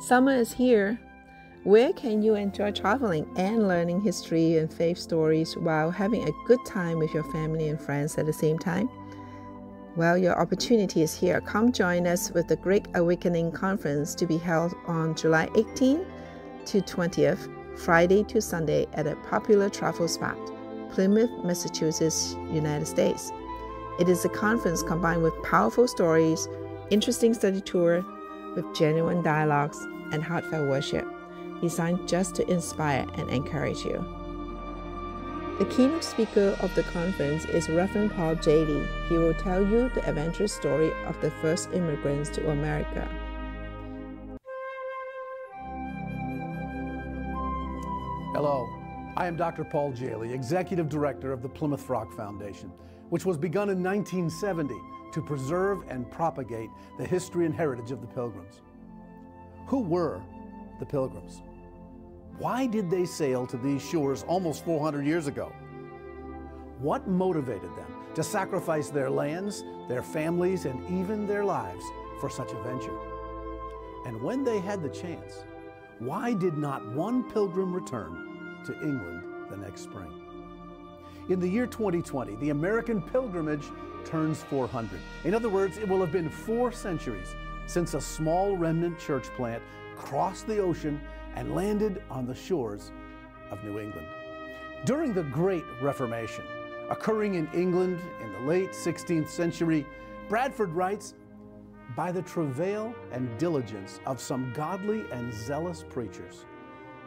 Summer is here. Where can you enjoy traveling and learning history and faith stories while having a good time with your family and friends at the same time? Well, your opportunity is here. Come join us with the Great Awakening Conference to be held on July 18th to 20th, Friday to Sunday at a popular travel spot, Plymouth, Massachusetts, United States. It is a conference combined with powerful stories, interesting study tour, with genuine dialogues and heartfelt worship, designed just to inspire and encourage you. The keynote speaker of the conference is Reverend Paul J.D. He will tell you the adventurous story of the first immigrants to America. Hello, I am Dr. Paul Jaley, Executive Director of the Plymouth Rock Foundation, which was begun in 1970 to preserve and propagate the history and heritage of the Pilgrims. Who were the Pilgrims? Why did they sail to these shores almost 400 years ago? What motivated them to sacrifice their lands, their families, and even their lives for such a venture? And when they had the chance, why did not one pilgrim return to England the next spring? In the year 2020, the American pilgrimage turns 400. In other words, it will have been 4 centuries since a small remnant church plant crossed the ocean and landed on the shores of New England. During the Great Reformation, occurring in England in the late 16th century, Bradford writes, "By the travail and diligence of some godly and zealous preachers,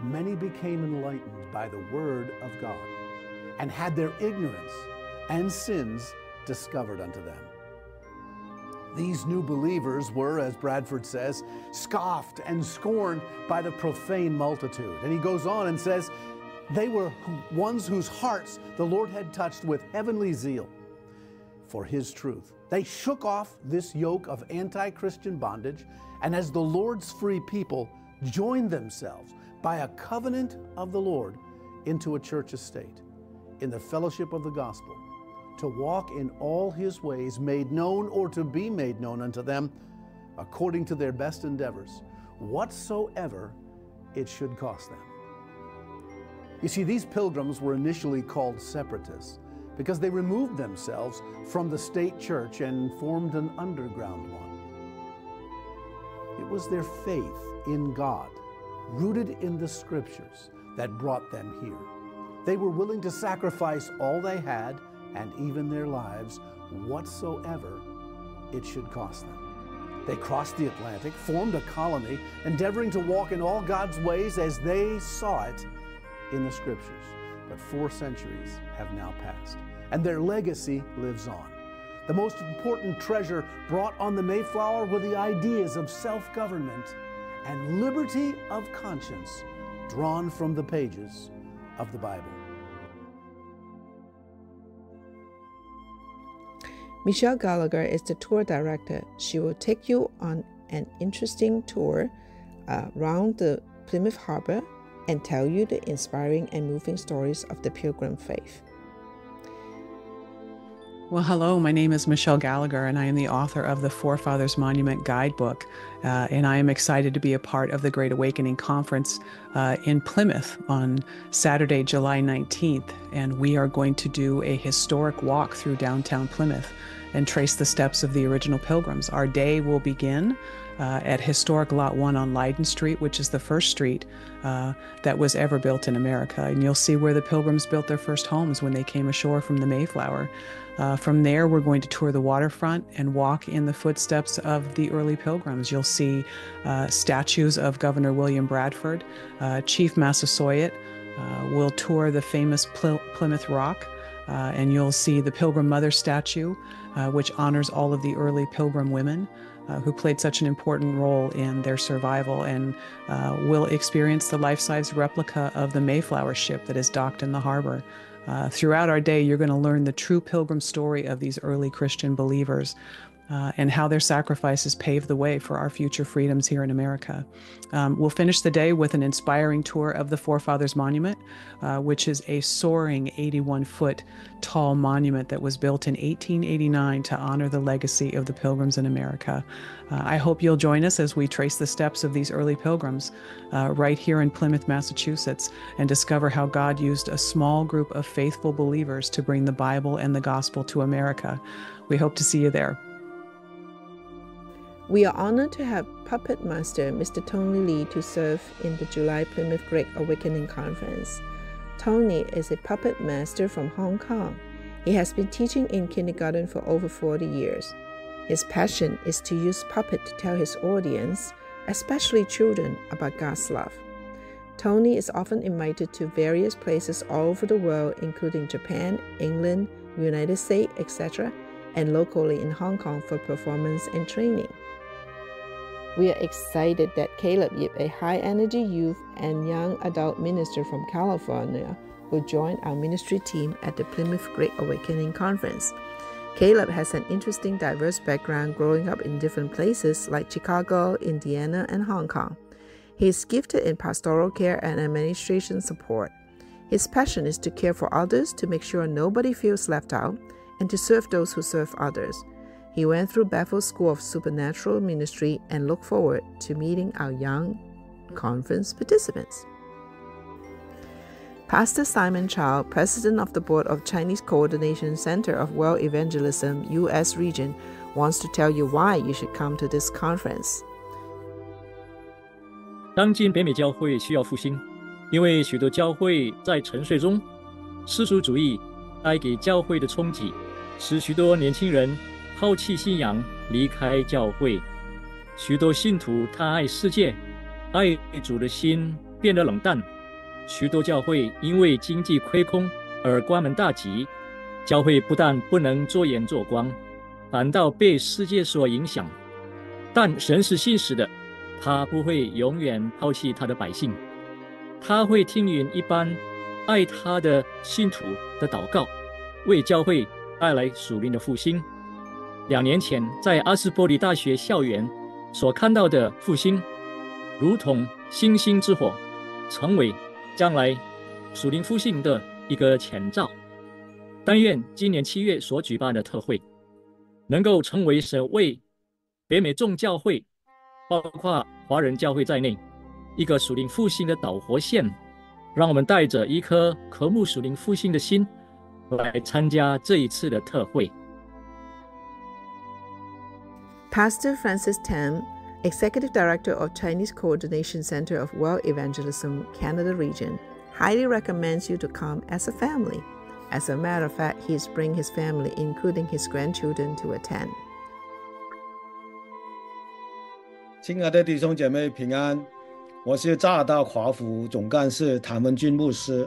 many became enlightened by the word of God, and had their ignorance and sins discovered unto them." These new believers were, as Bradford says, scoffed and scorned by the profane multitude. And he goes on and says, they were ones whose hearts the Lord had touched with heavenly zeal for his truth. They shook off this yoke of anti-Christian bondage, and as the Lord's free people, joined themselves by a covenant of the Lord into a church estate, in the fellowship of the gospel, to walk in all his ways, made known or to be made known unto them, according to their best endeavors, whatsoever it should cost them. You see, these pilgrims were initially called separatists because they removed themselves from the state church and formed an underground one. It was their faith in God, rooted in the scriptures, that brought them here. They were willing to sacrifice all they had and even their lives, whatsoever it should cost them. They crossed the Atlantic, formed a colony, endeavoring to walk in all God's ways as they saw it in the scriptures. But 4 centuries have now passed, and their legacy lives on. The most important treasure brought on the Mayflower were the ideas of self-government and liberty of conscience drawn from the pages of the Bible. Michelle Gallagher is the tour director. She will take you on an interesting tour around the Plymouth Harbor and tell you the inspiring and moving stories of the Pilgrim faith. Well, hello, my name is Michelle Gallagher, and I am the author of the Forefathers Monument Guidebook, and I am excited to be a part of the Great Awakening Conference in Plymouth on Saturday, July 19th, and we are going to do a historic walk through downtown Plymouth and trace the steps of the original Pilgrims. Our day will begin at historic Lot 1 on Leyden Street, which is the first street that was ever built in America. And you'll see where the Pilgrims built their first homes when they came ashore from the Mayflower. From there, we're going to tour the waterfront and walk in the footsteps of the early Pilgrims. You'll see statues of Governor William Bradford, Chief Massasoit. We'll tour the famous Plymouth Rock, and you'll see the Pilgrim Mother statue, which honors all of the early Pilgrim women who played such an important role in their survival, and will experience the life-size replica of the Mayflower ship that is docked in the harbor. Throughout our day, you're going to learn the true Pilgrim story of these early Christian believers. and how their sacrifices paved the way for our future freedoms here in America. We'll finish the day with an inspiring tour of the Forefathers Monument, which is a soaring 81-foot tall monument that was built in 1889 to honor the legacy of the Pilgrims in America. I hope you'll join us as we trace the steps of these early pilgrims right here in Plymouth, Massachusetts, and discover how God used a small group of faithful believers to bring the Bible and the gospel to America. We hope to see you there. We are honored to have puppet master Mr. Tony Lee to serve in the July Plymouth Great Awakening Conference. Tony is a puppet master from Hong Kong. He has been teaching in kindergarten for over 40 years. His passion is to use puppet to tell his audience, especially children, about God's love. Tony is often invited to various places all over the world, including Japan, England, United States, etc., and locally in Hong Kong for performance and training. We are excited that Caleb Yip, a high-energy youth and young adult minister from California, will join our ministry team at the Plymouth Great Awakening Conference. Caleb has an interesting, diverse background growing up in different places like Chicago, Indiana, and Hong Kong. He is gifted in pastoral care and administration support. His passion is to care for others, to make sure nobody feels left out, and to serve those who serve others. He went through Bethel School of Supernatural Ministry and look forward to meeting our young conference participants. Pastor Simon Chow, President of the Board of Chinese Coordination Center of World Evangelism, U.S. region, wants to tell you why you should come to this conference. 当今北美教会需要复兴，因为许多教会在沉睡中，世俗主义带给教会的冲击，使许多年轻人抛弃信仰，离开教会。许多信徒贪爱世界，爱主的心变得冷淡。许多教会因为经济亏空而关门大吉。教会不但不能做盐做光，反倒被世界所影响。但神是信实的，他不会永远抛弃他的百姓。他会听允一般爱他的信徒的祷告，为教会带来属灵的复兴。2年前在阿斯伯里大学校园所看到的复兴，如同星星之火，成为将来属灵复兴的一个前兆。但愿今年7月所举办的特会，能够成为神为北美众教会，包括华人教会在内，一个属灵复兴的导火线，让我们带着一颗渴慕属灵复兴的心来参加这一次的特会。Pastor Francis Tam, Executive Director of Chinese Coordination Center of World Evangelism, Canada region, highly recommends you to come as a family. As a matter of fact, he is bringing his family, including his grandchildren, to attend. 亲爱的弟兄姐妹平安，我是加拿大华府总干事谭文君牧师，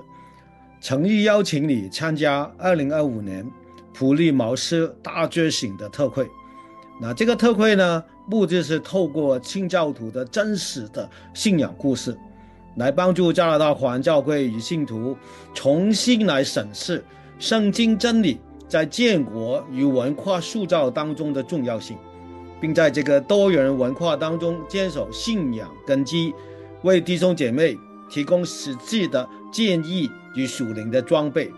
诚意邀请你参加2025年普利茅斯大觉醒的特会。那这个特会呢，目的是透过清教徒的真实的信仰故事，来帮助加拿大华人教会与信徒重新来审视圣经真理在建国与文化塑造当中的重要性，并在这个多元文化当中坚守信仰根基，为弟兄姐妹提供实际的建议与属灵的装备，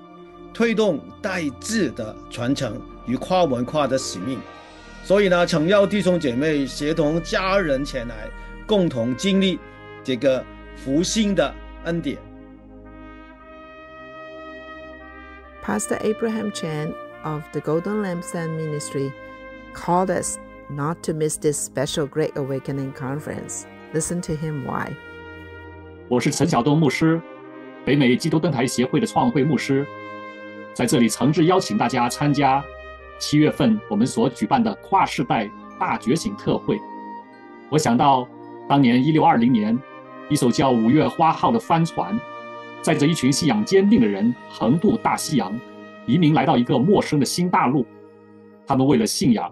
推动代志的传承与跨文化的使命。所以呢，诚邀弟兄姐妹协同家人前来，共同经历这个复兴的恩典。Pastor Abraham Chan of the Golden Lampstand Ministry called us not to miss this special Great Awakening Conference. Listen to him why. 我是陈晓东牧师，北美基督灯台协会的创会牧师，在这里诚挚邀请大家参加7月份我们所举办的跨世代大觉醒特会。我想到当年1620年，一艘叫5月花号的帆船，载着一群信仰坚定的人横渡大西洋，移民来到一个陌生的新大陆。他们为了信仰，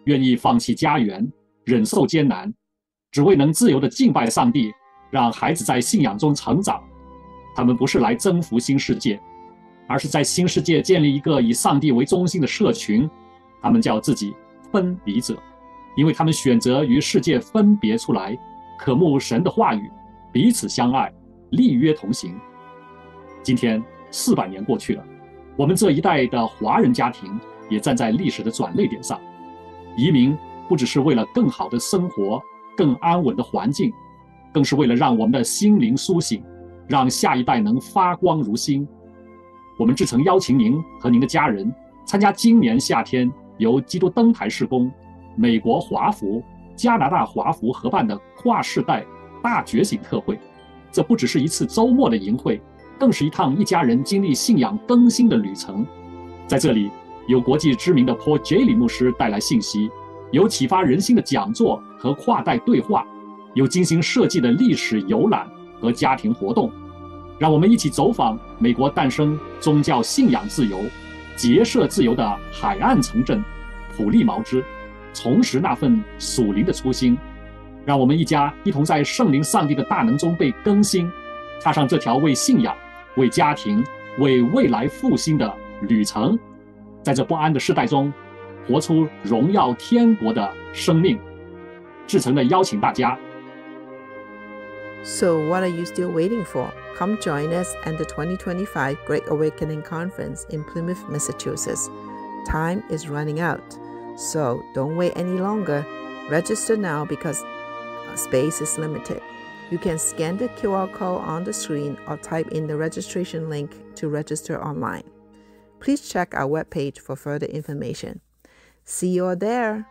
愿意放弃家园，忍受艰难，只为能自由地敬拜上帝，让孩子在信仰中成长。他们不是来征服新世界，而是在新世界建立一个以上帝为中心的社群。他们叫自己分离者，因为他们选择与世界分别出来，渴慕神的话语，彼此相爱，立约同行。今天400年过去了，我们这一代的华人家庭也站在历史的转捩点上。移民不只是为了更好的生活，更安稳的环境，更是为了让我们的心灵苏醒，让下一代能发光如新。我们至诚邀请您和您的家人参加今年夏天由基督灯台事工、美国华福、加拿大华福合办的跨世代大觉醒特会。这不只是一次周末的营会，更是一趟一家人经历信仰更新的旅程。在这里，有国际知名的 Paul J. 牧师带来信息，有启发人心的讲座和跨代对话，有精心设计的历史游览和家庭活动。让我们一起走访美国诞生宗教信仰自由、结社自由的海岸城镇普利茅斯，重拾那份属灵的初心。让我们一家一同在圣灵上帝的大能中被更新，踏上这条为信仰、为家庭、为未来复兴的旅程。在这不安的世代中，活出荣耀天国的生命。至诚地邀请大家。So what are you still waiting for? Come join us at the 2025 Great Awakening Conference in Plymouth, Massachusetts. Time is running out, so don't wait any longer. Register now because space is limited. You can scan the QR code on the screen or type in the registration link to register online. Please check our webpage for further information. See you all there!